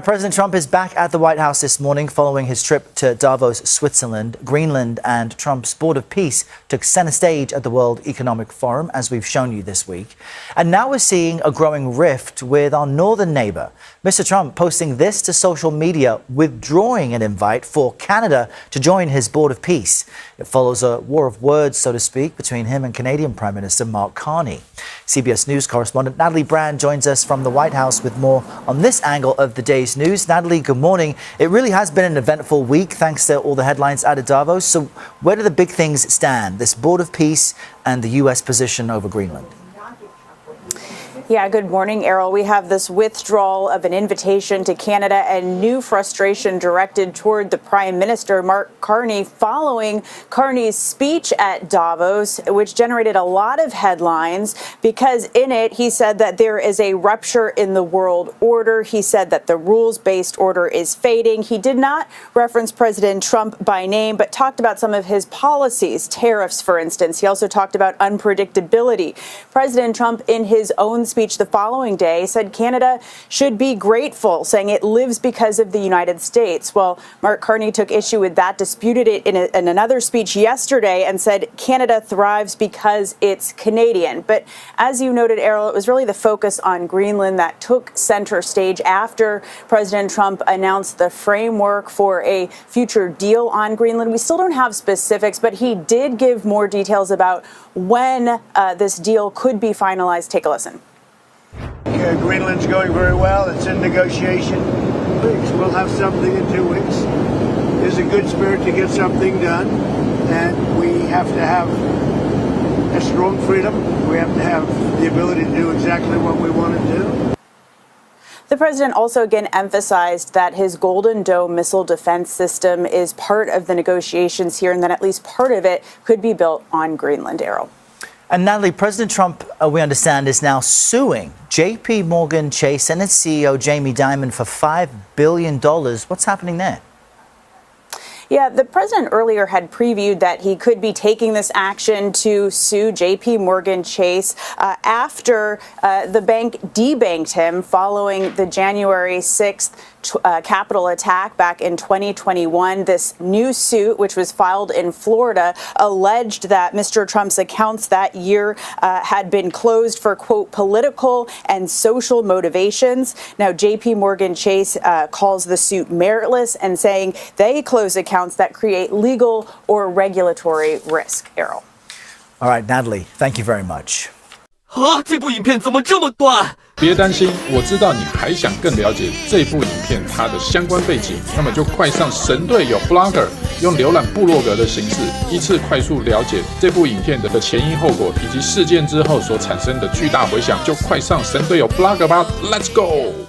President Trump is back at the White House this morning following his trip to Davos, Switzerland. Greenland and Trump's Board of Peace took center stage at the World Economic Forum, as we've shown you this week. And now we're seeing a growing rift with our northern neighbor. Mr. Trump posting this to social media, withdrawing an invite for Canada to join his Board of Peace. It follows a war of words, so to speak, between him and Canadian Prime Minister Mark Carney. CBS News correspondent Natalie Brand joins us from the White House with more on this angle of the day's news. Natalie, good morning. It really has been an eventful week thanks to all the headlines out of Davos. So where do the big things stand, this Board of Peace and the U.S. position over Greenland? Yeah, good morning, Errol. We have this withdrawal of an invitation to Canada and new frustration directed toward the Prime Minister, Mark Carney, following Carney's speech at Davos, which generated a lot of headlines because in it he said that there is a rupture in the world order. He said that the rules-based order is fading. He did not reference President Trump by name, but talked about some of his policies, tariffs, for instance. He also talked about unpredictability. President Trump, in his own speech the following day, said Canada should be grateful, saying it lives because of the United States. Well, Mark Carney took issue with that, disputed it in another speech yesterday, and said Canada thrives because it's Canadian. But as you noted, Errol, it was really the focus on Greenland that took center stage after President Trump announced the framework for a future deal on Greenland. We still don't have specifics, but he did give more details about when this deal could be finalized. Take a listen. Greenland's going very well. It's in negotiation. We'll have something in 2 weeks. There's a good spirit to get something done, and we have to have a strong freedom. We have to have the ability to do exactly what we want to do. The president also again emphasized that his Golden Dome missile defense system is part of the negotiations here, and that at least part of it could be built on Greenland, Errol. And Natalie, President Trump, we understand, is now suing J.P. Morgan Chase and its CEO, Jamie Dimon, for $5 billion. What's happening there? Yeah, the president earlier had previewed that he could be taking this action to sue J.P. Morgan Chase after the bank debanked him following the January 6th Capitol attack back in 2021. This new suit, which was filed in Florida, alleged that Mr. Trump's accounts that year had been closed for, quote, political and social motivations. Now, J.P. Morgan Chase calls the suit meritless and saying they close accounts that create legal or regulatory risk. Errol. All right, Natalie, thank you very much. 这部影片怎么这么短？别担心，我知道你还想更了解这部影片它的相关背景，那么就快上神队友Blogger，用浏览部落格的形式，依次快速了解这部影片的前因后果，以及事件之后所产生的巨大回响，就快上神队友Blogger吧 ，Let's go！